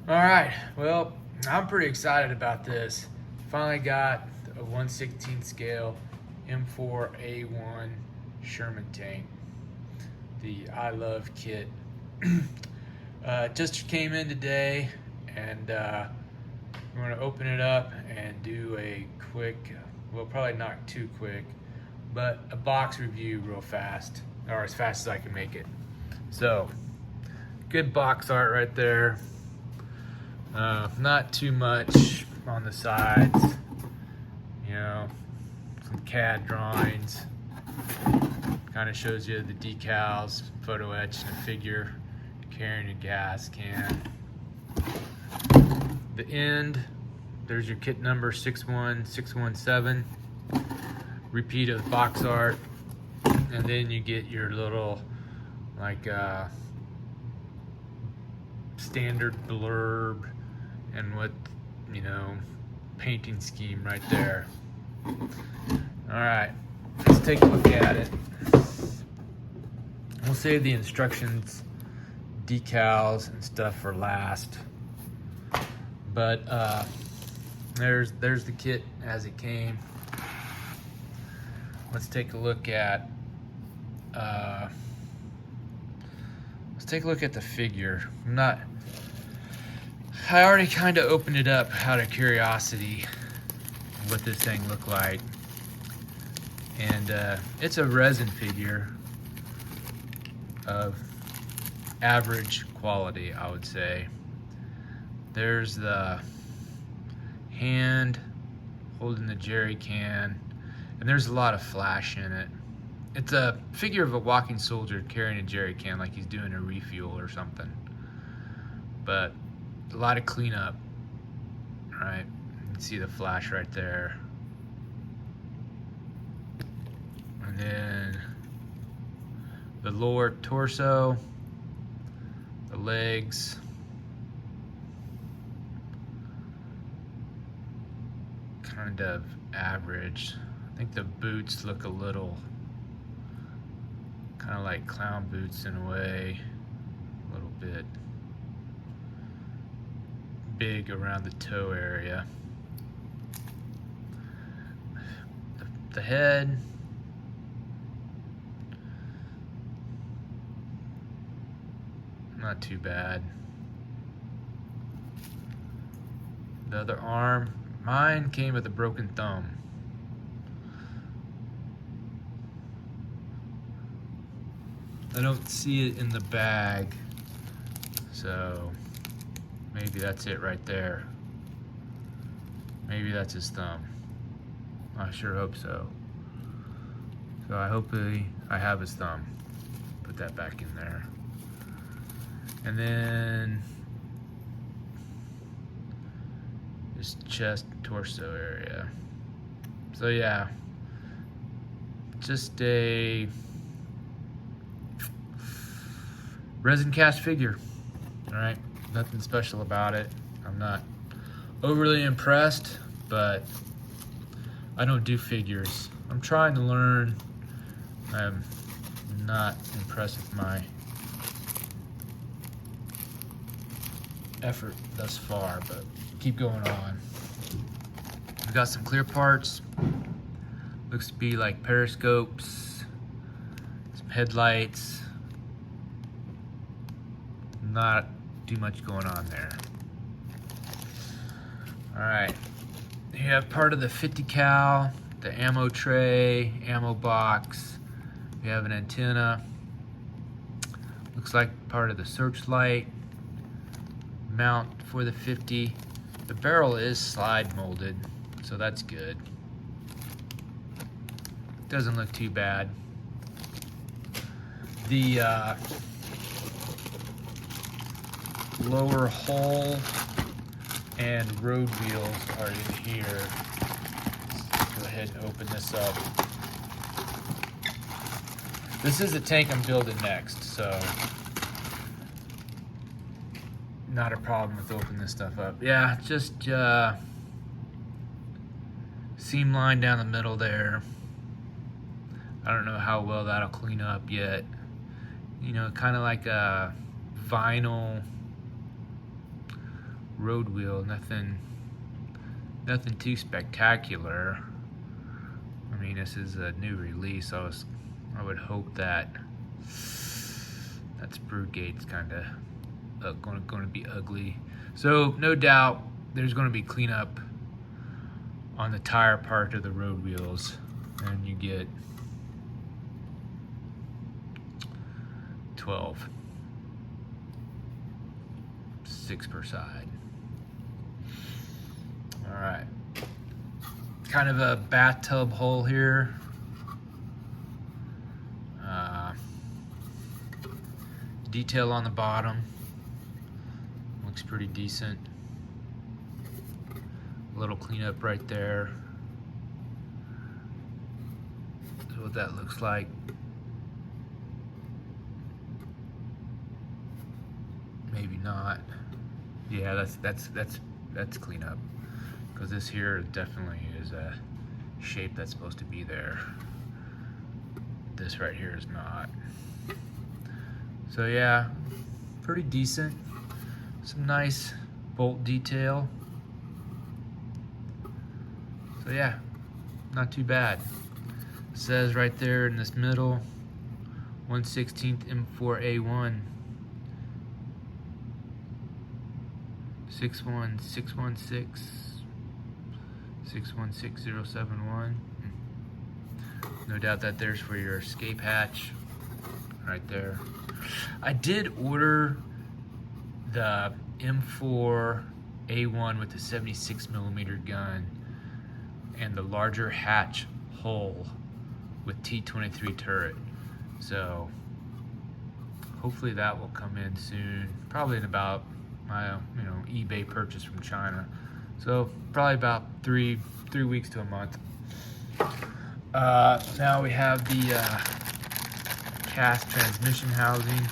All right, well, I'm pretty excited about this. Finally got a 1/16 scale M4A1 Sherman tank, the I Love kit. Just came in today, and I'm going to open it up and do a quick, well, probably not too quick, but a box review real fast, or as fast as I can make it. So, good box art right there. Not too much on the sides, you know, some CAD drawings. Kind of shows you the decals, photo etched, and a figure carrying a gas can. The end, there's your kit number 61617. Repeat of box art, and then you get your little like standard blurb and what, painting scheme right there. All right, let's take a look at it. We'll save the instructions, decals, and stuff for last. But there's the kit as it came. Let's take a look at the figure. I already kind of opened it up out of curiosity what this thing looked like, and it's a resin figure of average quality, I would say. There's the hand holding the jerry can, and there's a lot of flash in it. It's a figure of a walking soldier carrying a jerry can like he's doing a refuel or something. But a lot of cleanup, right? You can see the flash right there. And then the lower torso, the legs, kind of average. I think the boots look a little kind of like clown boots in a way, a little bit big around the toe area. The head, not too bad. The other arm, mine came with a broken thumb. I don't see it in the bag, so maybe that's it right there. Maybe that's his thumb. I sure hope so. So I have his thumb. Put that back in there. And then his chest, torso area. So yeah, just a resin cast figure. All right, nothing special about it. I'm not overly impressed, but I don't do figures. I'm trying to learn. I'm not impressed with my effort thus far, but keep going on. We got some clear parts. Looks to be like periscopes, some headlights. Not too much going on there. All right, you have part of the 50 cal, the ammo tray, ammo box. We have an antenna. Looks like part of the searchlight mount for the 50. The barrel is slide molded, so that's good. Doesn't look too bad. The lower hull and road wheels are in here. Let's go ahead and open this up. This is the tank I'm building next, so not a problem with opening this stuff up. Yeah, just seam line down the middle there. I don't know how well that'll clean up yet. You know, kind of like a vinyl road wheel, nothing too spectacular. I mean, this is a new release. I would hope that sprue gate's kind of going to be ugly. So no doubt there's going to be cleanup on the tire part of the road wheels, and you get 12, 6 per side. All right, kind of a bathtub hole here. Detail on the bottom looks pretty decent. A little cleanup right there. So what that looks like. Maybe not. Yeah, that's cleanup, because this here definitely is a shape that's supposed to be there. This right here is not. So yeah, pretty decent. Some nice bolt detail. So yeah, not too bad. It says right there in this middle, 1/16 M4A1, 61616 No doubt that there's for your escape hatch right there. I did order the M4A1 with the 76mm gun and the larger hatch hull with T23 turret. So hopefully that will come in soon. Probably in about my eBay purchase from China. So probably about three weeks to a month. Now we have the cast transmission housing.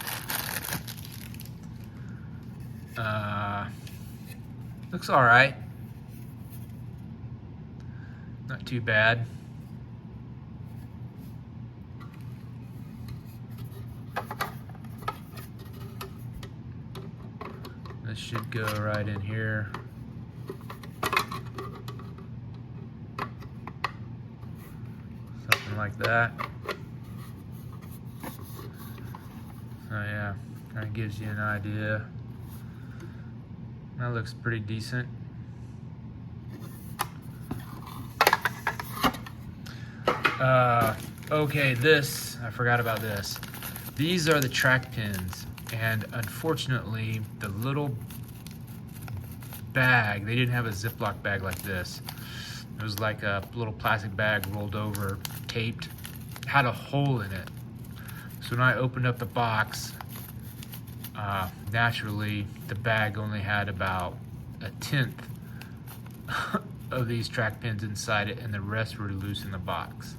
Looks all right. Not too bad. This should go right in here. Something like that. So yeah, kind of gives you an idea. That looks pretty decent. Okay, I forgot about this. These are the track pins, and unfortunately, the little bag, they didn't have a Ziploc bag like this. It was like a little plastic bag rolled over, taped, had a hole in it. So when I opened up the box, naturally, the bag only had about 1/10 of these track pins inside it, and the rest were loose in the box.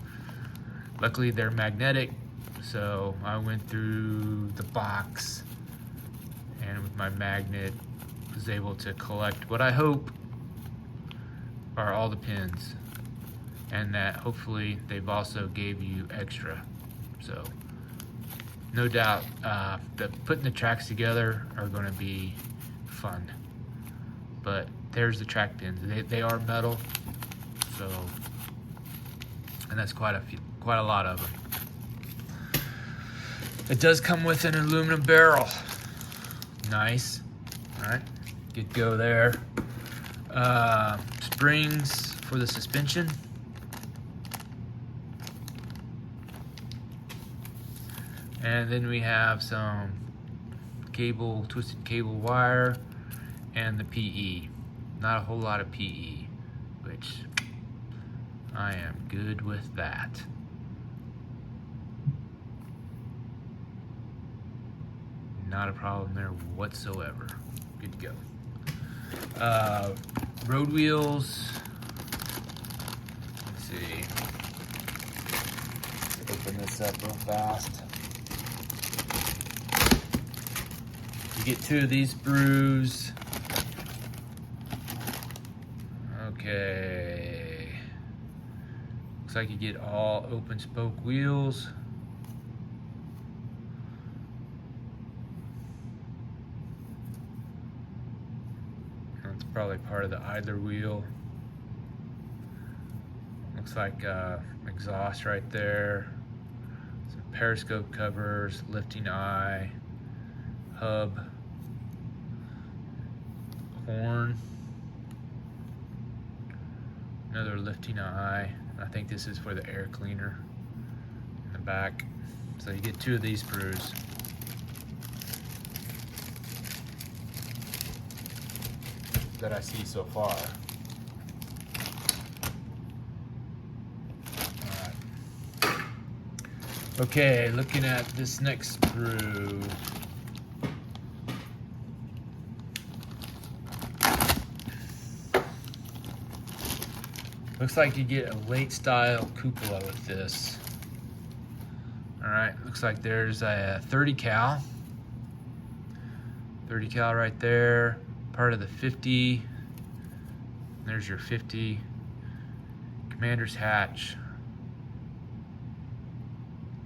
Luckily, they're magnetic, so I went through the box and with my magnet was able to collect what I hope are all the pins, and that hopefully they've also gave you extra. So no doubt putting the tracks together are going to be fun. But there's the track pins. They are metal, so, and that's quite a lot of them. It does come with an aluminum barrel. Nice. All right, good go there. Springs for the suspension. And then we have some twisted cable wire, and the PE. Not a whole lot of PE, which I am good with that. Not a problem there whatsoever. Good to go. Road wheels. Let's see. Open this up real fast. You get 2 of these sprues. Okay. Looks like you get all open spoke wheels. It's probably part of the idler wheel. Looks like exhaust right there. Some periscope covers, lifting eye, hub, horn, another lifting eye. I think this is for the air cleaner in the back. So you get 2 of these screws. That I see so far. Alright. Okay, looking at this next screw. Looks like you get a late style cupola with this. Alright, looks like there's a 30 cal. 30 cal right there. Part of the 50. There's your 50. Commander's hatch.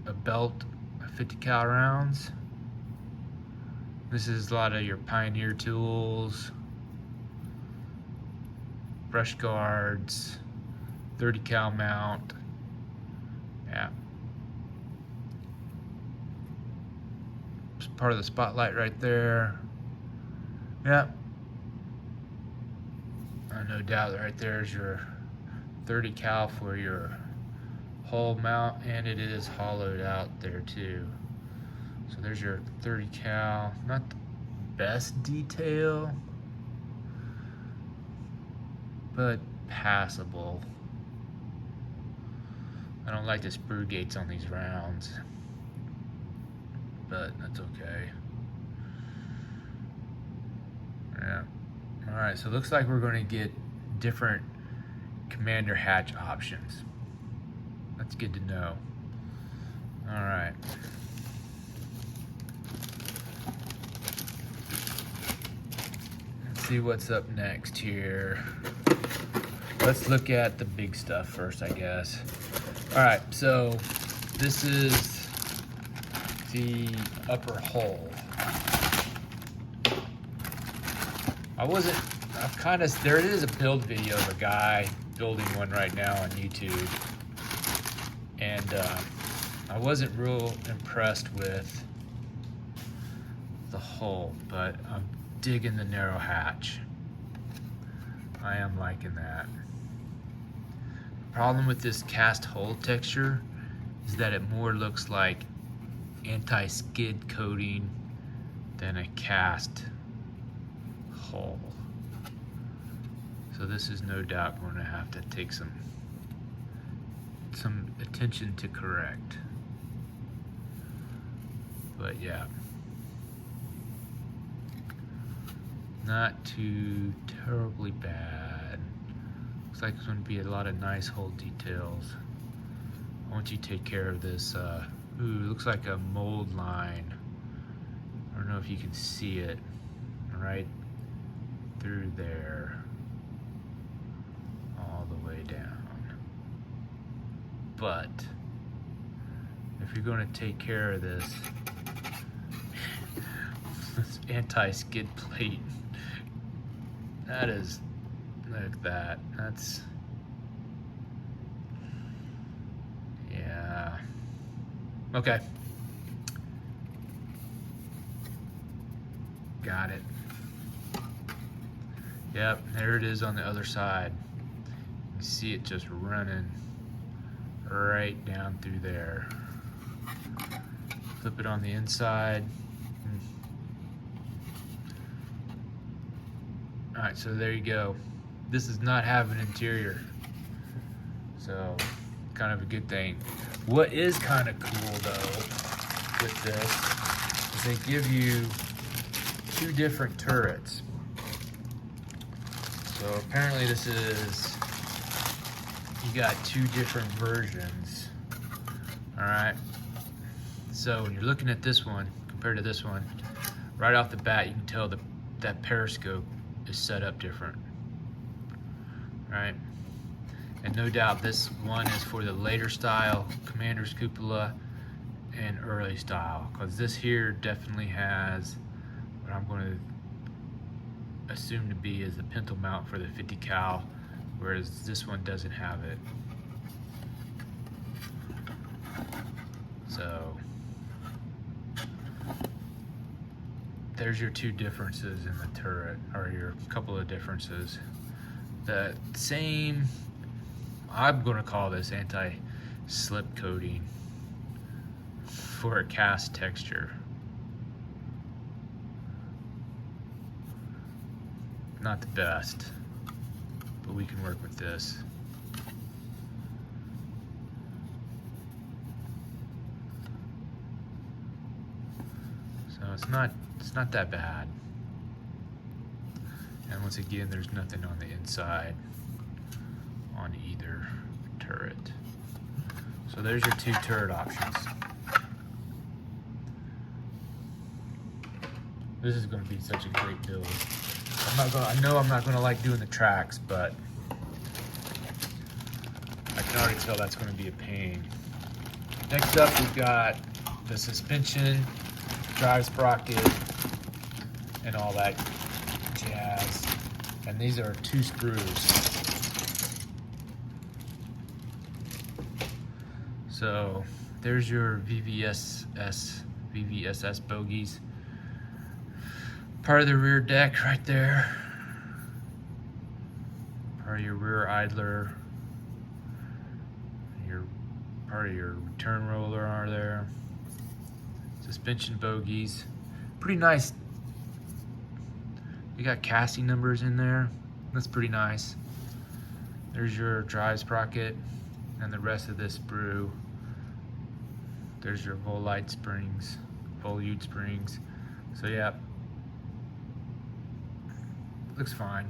A belt of 50 cal rounds. This is a lot of your Pioneer tools. Brush guards. 30 cal mount. Yeah. It's part of the spotlight right there. Yeah. No doubt right there is your 30 cal for your hull mount, and it is hollowed out there too. So there's your 30 cal. Not the best detail, but passable. I don't like the sprue gates on these rounds, but that's okay. Yeah. Alright, so it looks like we're going to get different commander hatch options. That's good to know. Alright. Let's see what's up next here. Let's look at the big stuff first, I guess. Alright, so this is the upper hull. There is a build video of a guy building one right now on YouTube. And I wasn't real impressed with the hull, but I'm digging the narrow hatch. I am liking that. The problem with this cast hull texture is that it more looks like anti-skid coating than a cast hull. So this is no doubt going to have to take some attention to correct. But yeah, not too terribly bad. Looks like there's going to be a lot of nice hull details. Once you take care of this, ooh, looks like a mold line. I don't know if you can see it right through there, all the way down. But if you're going to take care of this anti-skid plate, that is, look at that. That's, yeah. Okay. Got it. Yep, there it is on the other side. You can see it just running right down through there. Flip it on the inside. Alright, so there you go. This does not have an interior, so kind of a good thing. What is kind of cool though with this is they give you two different turrets. So apparently this is, you got two different versions. Alright, so when you're looking at this one compared to this one, right off the bat you can tell that periscope is set up different. Right? And no doubt this one is for the later style Commander's cupola and early style, because this here definitely has what I'm going to assumed to be is the pintle mount for the 50 cal, whereas this one doesn't have it. So there's your two differences in the turret, or your couple of differences. The same, I'm gonna call this anti-slip coating for a cast texture. Not the best, but we can work with this. So it's not that bad. And once again, there's nothing on the inside on either turret. So there's your two turret options. This is going to be such a great build. I know I'm not going to like doing the tracks, but I can already tell that's going to be a pain. Next up, we've got the suspension, drive sprocket, and all that jazz. And these are 2 screws. So there's your VVSS bogies. Part of the rear deck right there. Part of your rear idler. Part of your return roller are there. Suspension bogies. Pretty nice. You got casting numbers in there. That's pretty nice. There's your drive sprocket and the rest of this sprue. There's your volute springs. So yeah. Looks fine.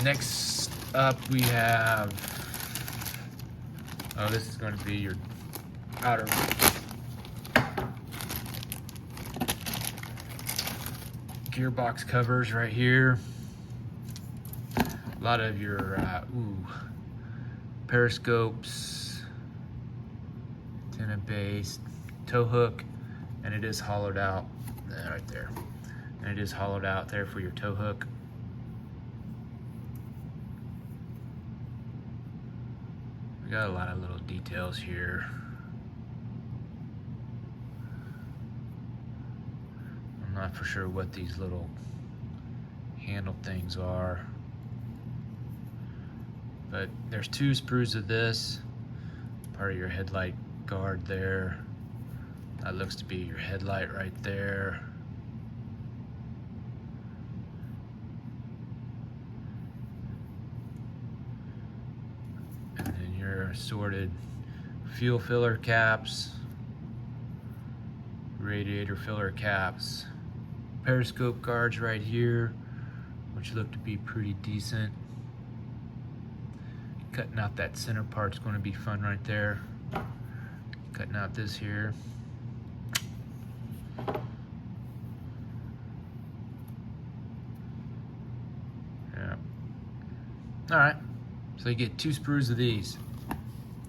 Next up we have, this is going to be your outer gearbox covers right here. A lot of your periscopes, antenna base, tow hook, and it is hollowed out right there. And it is hollowed out there for your tow hook. We got a lot of little details here. I'm not for sure what these little handle things are, but there's 2 sprues of this, part of your headlight guard there. That looks to be your headlight right there. And then your assorted fuel filler caps, radiator filler caps, periscope guards right here, which look to be pretty decent. Cutting out that center part's going to be fun right there. Cutting out this here. Yeah. All right. So you get 2 sprues of these,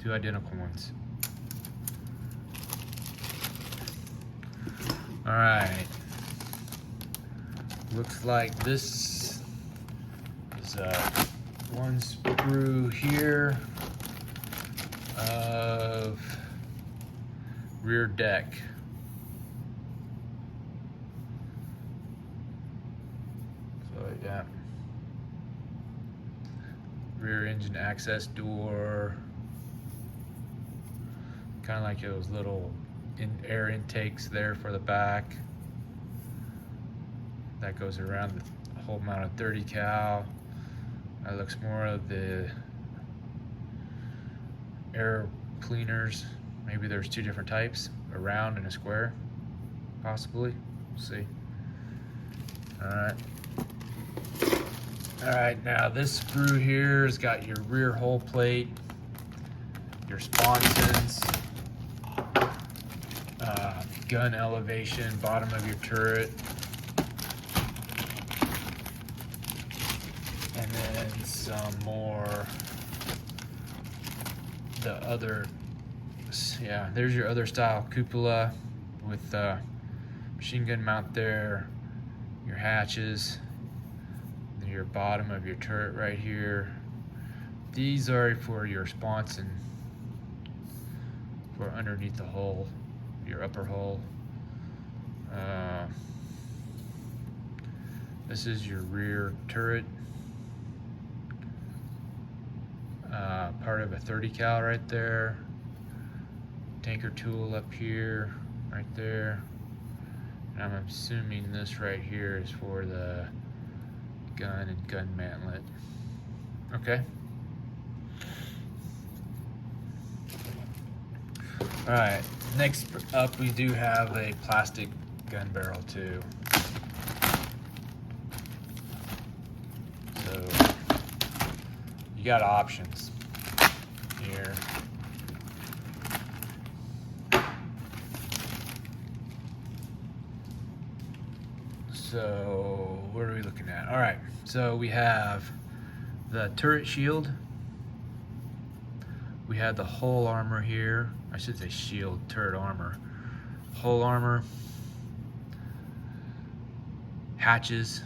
2 identical ones. All right. Looks like this is 1 sprue here of rear deck. So yeah, rear engine access door, kind of like those little air intakes there for the back. That goes around the whole amount of 30 cal. That looks more of the air cleaners. Maybe there's 2 different types, a round and a square, possibly. We'll see. All right, now this sprue here has got your rear hull plate, your sponsons, gun elevation, bottom of your turret, and then some more, the other, yeah, there's your other style cupola with machine gun mount there, your hatches, your bottom of your turret right here. These are for your sponson for underneath the hull, your upper hull. This is your rear turret, part of a 30 cal right there. Tanker tool up here, right there. And I'm assuming this right here is for the gun and gun mantlet. Okay. All right, next up we do have a plastic gun barrel too. So you got options here. So what are we looking at? All right, so we have the turret shield. We have the hull armor here. I should say shield, turret armor. Hull armor. Hatches.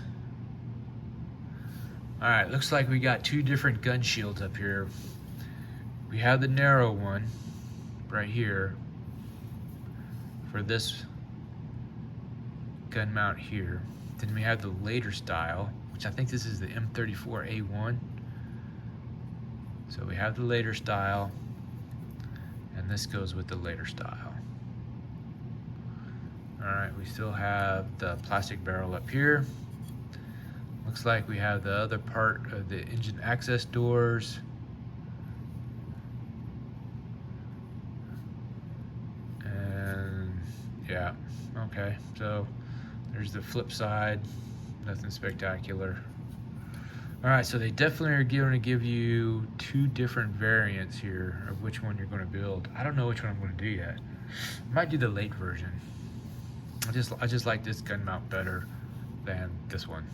All right, looks like we got two different gun shields up here. We have the narrow one right here for this gun mount here. Then we have the later style, which I think this is the M4A1. So we have the later style, and this goes with the later style. All right, we still have the plastic barrel up here. Looks like we have the other part of the engine access doors. And yeah, okay, so there's the flip side, nothing spectacular. All right, so they definitely are going to give you two different variants here of which one you're going to build. I don't know which one I'm going to do yet. I might do the late version. I just like this gun mount better than this one.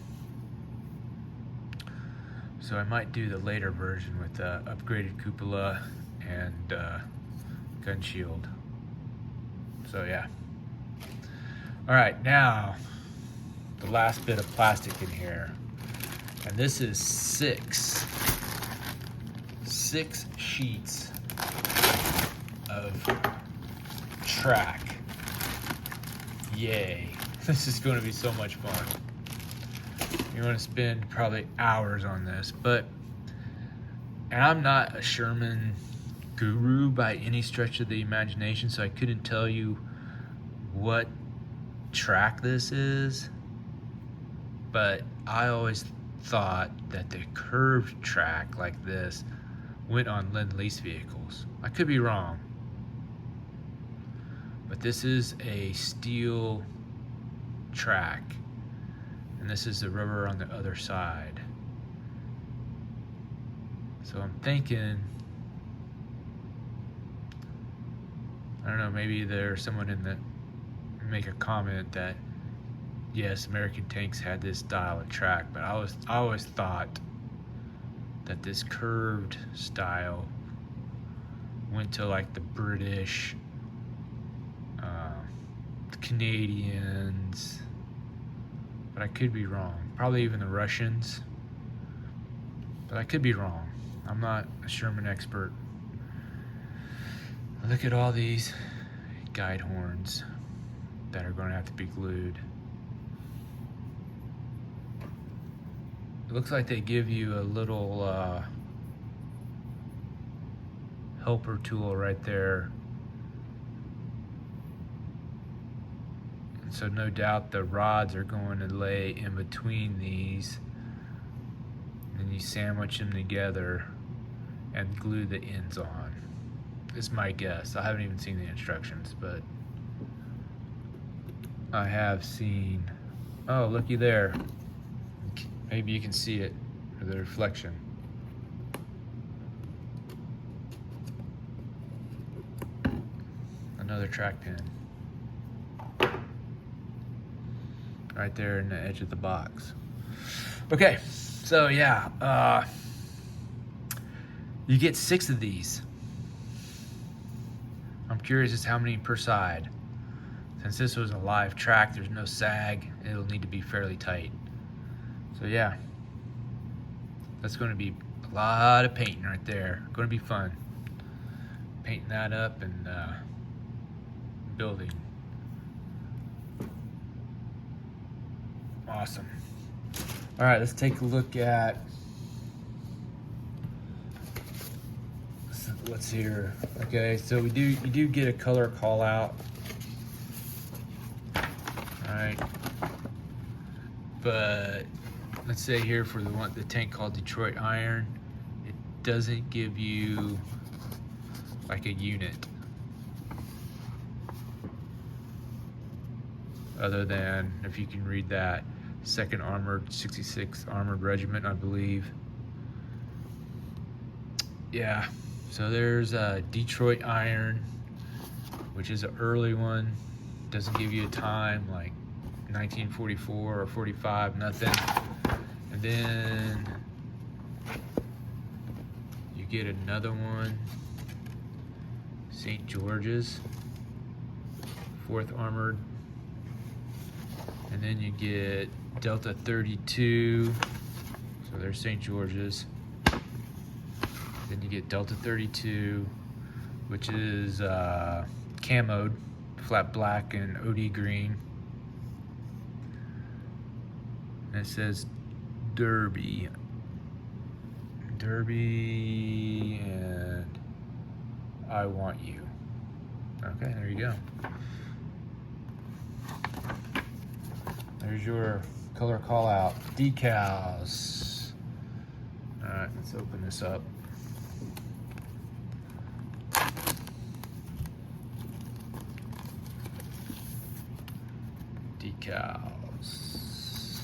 So I might do the later version with the upgraded cupola and gun shield. So yeah. All right, now the last bit of plastic in here. And this is six sheets of track. Yay. This is going to be so much fun. You're going to spend probably hours on this, and I'm not a Sherman guru by any stretch of the imagination, so I couldn't tell you what track this is, but I always thought that the curved track like this went on Lend-Lease vehicles. I could be wrong, but this is a steel track, and this is the rubber on the other side. So I'm thinking, I don't know, maybe there's someone in the make a comment that yes, American tanks had this style of track, but I always thought that this curved style went to like the British, the Canadians, but I could be wrong. Probably even the Russians, but I could be wrong. I'm not a Sherman expert. Look at all these guide horns that are going to have to be glued. It looks like they give you a little helper tool right there. And so no doubt the rods are going to lay in between these, and you sandwich them together and glue the ends on. Is my guess. I haven't even seen the instructions, but I have seen, oh, looky there. Maybe you can see it, or the reflection. Another track pin. Right there in the edge of the box. Okay, so yeah, you get 6 of these. I'm curious as to how many per side. Since this was a live track, there's no sag. It'll need to be fairly tight. So yeah, that's going to be a lot of painting right there. Going to be fun. Painting that up and building. Awesome. All right, let's take a look at what's here. Okay, so you do get a color call out. All right, but let's say here for the tank called Detroit Iron, it doesn't give you like a unit other than, if you can read that, 2nd Armored 66th Armored Regiment, I believe. Yeah, so there's Detroit Iron, which is an early one. Doesn't give you a time, like 1944 or 45, nothing. And then you get another one, St. George's, 4th Armored. And then you get Delta 32, so there's St. George's. Then you get Delta 32, which is camoed, flat black and OD green. And it says Derby. Derby and I Want You. Okay, there you go. There's your color call out. Decals. All right, let's open this up. Decals.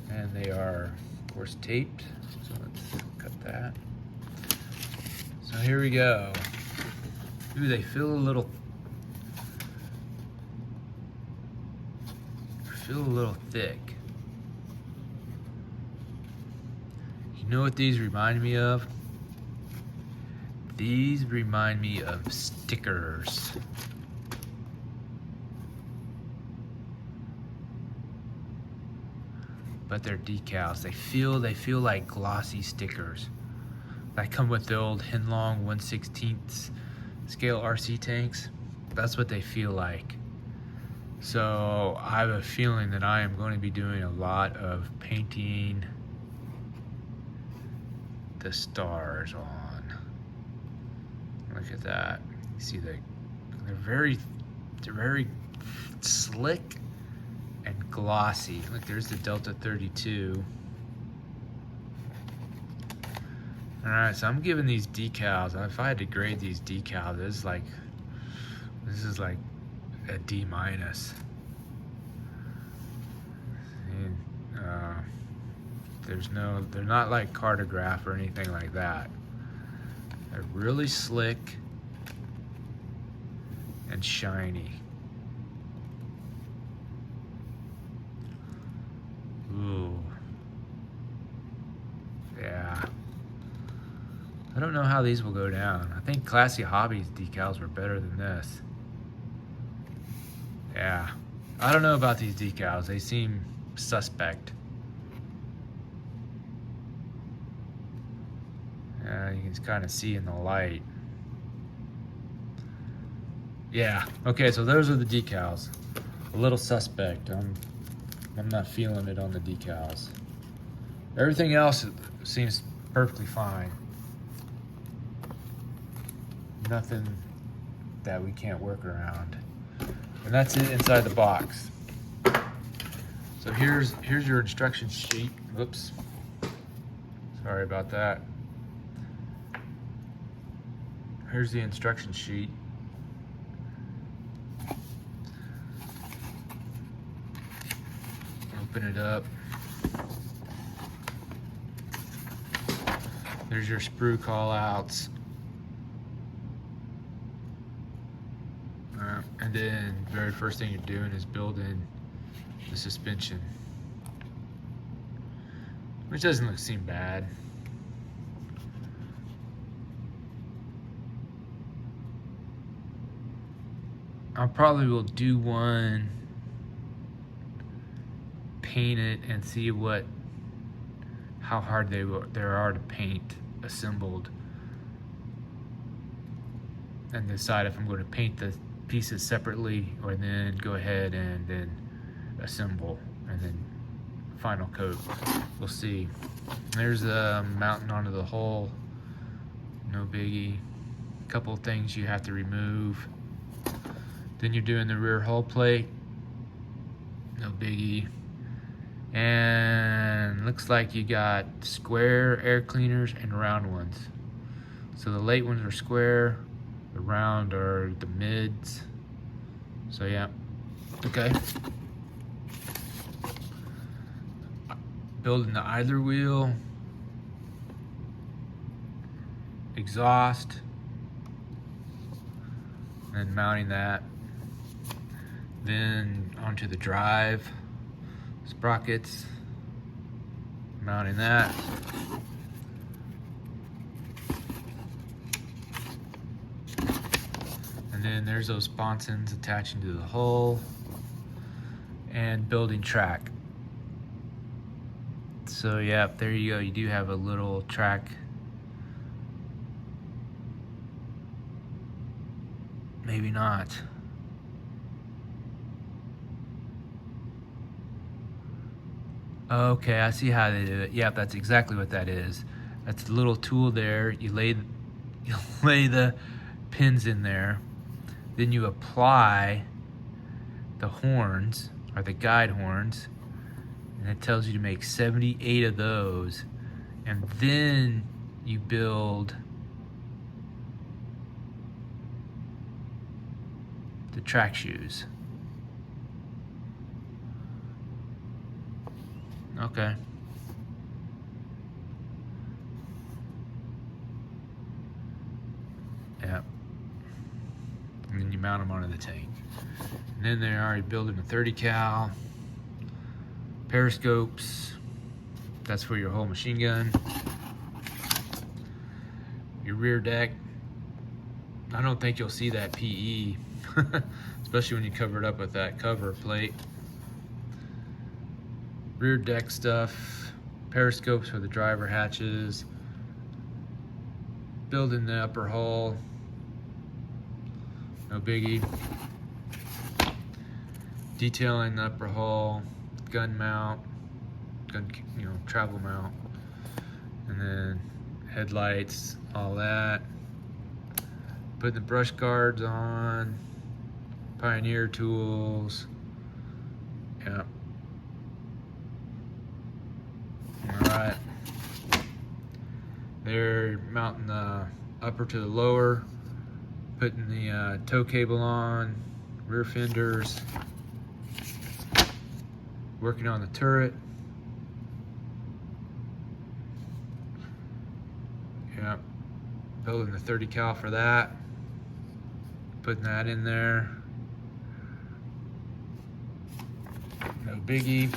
And they are, of course, taped. So let's cut that. So here we go. Ooh, they feel a little thick. You know what these remind me of? These remind me of stickers. But they're decals. They feel like glossy stickers that come with the old Hinlong 1/16 scale RC tanks. That's what they feel like. So I have a feeling that I am going to be doing a lot of painting the stars on. Look at that. You see they're very slick and glossy. Look, there's the Delta 32. All right, so I'm giving these decals, if I had to grade these decals, this is like a D-. And they're not like Cartograph or anything like that. They're really slick and shiny. Ooh. Yeah. I don't know how these will go down. I think Classy Hobbies decals were better than this. Yeah. I don't know about these decals. They seem suspect. You can kind of see in the light. Yeah. Okay, so those are the decals. A little suspect. I'm not feeling it on the decals. Everything else seems perfectly fine. Nothing that we can't work around. And that's it inside the box. So here's your instruction sheet. Whoops. Sorry about that. Here's the instruction sheet. Open it up. There's your sprue call outs. And then the very first thing you're doing is building the suspension, which doesn't seem bad. I probably will do one, paint it, and see how hard there are to paint assembled, and decide if I'm going to paint the pieces separately or then go ahead and then assemble and then final coat. We'll see. There's a mounting onto the hull, no biggie. Couple of things you have to remove. Then you're doing the rear hull plate, no biggie. And looks like you got square air cleaners and round ones. So the late ones are square, the round are the mids. So yeah, okay. Building the idler wheel, exhaust, and mounting that. Then onto the drive, sprockets, mounting that. And then there's those sponsons attaching to the hull, and building track. So yeah, there you go. You do have a little track. Maybe not. Okay, I see how they do it. Yep, that's exactly what that is. That's the little tool there. You lay the pins in there. Then you apply the horns, or the guide horns, and it tells you to make 78 of those. And then you build the track shoes. Okay. Yeah. And then you mount them onto the tank. And then they're already building a 30 cal. Periscopes. That's for your whole machine gun. Your rear deck. I don't think you'll see that PE. Especially when you cover it up with that cover plate. Rear deck stuff, periscopes for the driver hatches, building the upper hull, no biggie. Detailing the upper hull, gun mount, travel mount, and then headlights, all that. Putting the brush guards on, Pioneer tools, yeah. Alright, they're mounting the upper to the lower, putting the tow cable on, rear fenders, working on the turret. Yep, building the 30 cal for that, putting that in there, no biggie.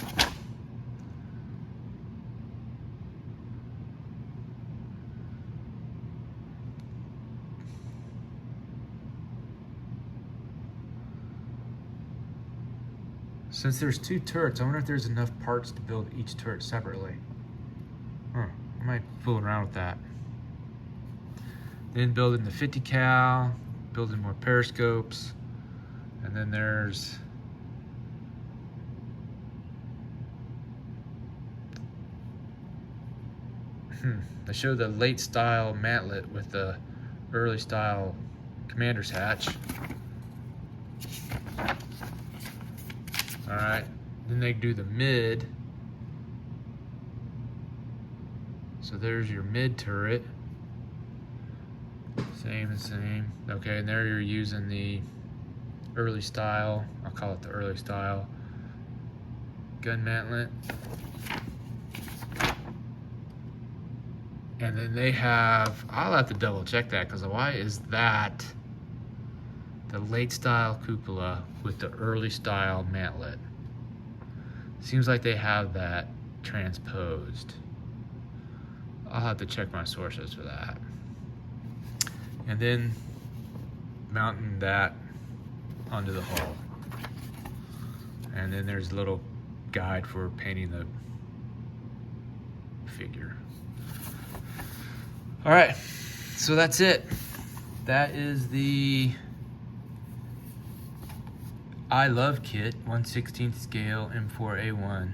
Since there's two turrets, I wonder if there's enough parts to build each turret separately. I might fool around with that. Then building the 50 cal, building more periscopes, and then there's they show the late style mantlet with the early style commander's hatch. Alright, then they do the mid. So there's your mid turret. Same. Okay, and there you're using the early style, I'll call it the early style gun mantlet. And then they have, I'll have to double check that, because why is that the late style cupola with the early style mantlet? Seems like they have that transposed. I'll have to check my sources for that. And then mounting that onto the hull. And then there's a little guide for painting the figure. All right, so that's it. That is the I Love kit, 1/16 scale M4A1,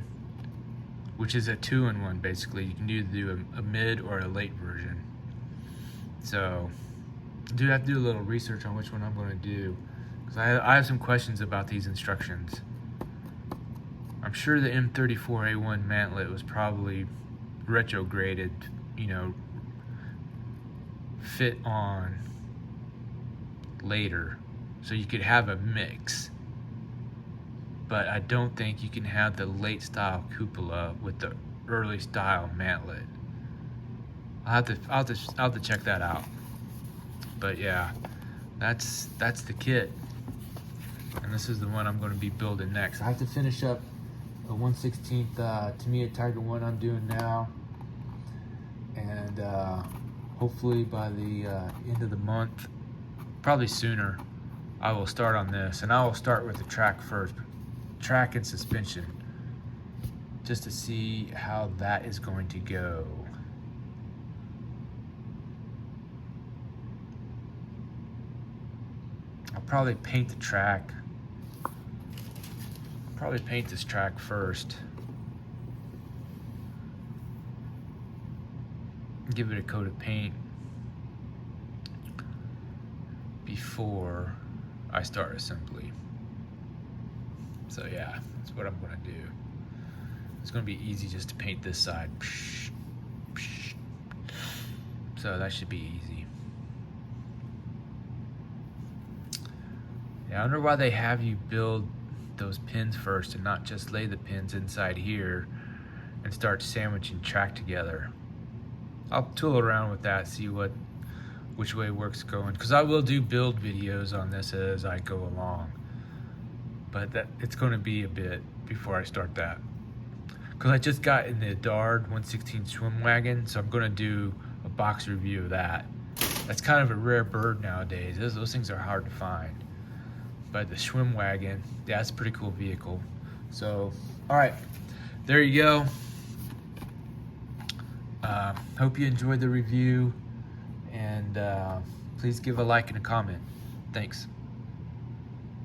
which is a 2-in-1 basically. You can do a mid or a late version. So I do have to do a little research on which one I'm going to do, because I have some questions about these instructions. I'm sure the M34A1 mantlet was probably retrograded, you know, fit on later, so you could have a mix. But I don't think you can have the late style cupola with the early style mantlet. I'll have to check that out. But yeah, that's the kit, and this is the one I'm going to be building next. I have to finish up a 1/16 Tamiya Tiger 1 I'm doing now, and hopefully by the end of the month, probably sooner, I will start on this, and I will start with the track first, track and suspension, just to see how that is going to go. I'll probably paint the track. Probably paint this track first. Give it a coat of paint before I start assembly. So yeah, that's what I'm gonna do. It's gonna be easy just to paint this side. So that should be easy. Yeah, I wonder why they have you build those pins first and not just lay the pins inside here and start sandwiching track together. I'll tool around with that, see which way works going, because I will do build videos on this as I go along, but it's going to be a bit before I start that, because I just got in the Dard 1/16 swim wagon, so I'm going to do a box review of that. That's kind of a rare bird nowadays. Those things are hard to find. But the swim wagon, yeah, it's a pretty cool vehicle. So, all right, there you go. Hope you enjoyed the review, and please give a like and a comment. Thanks.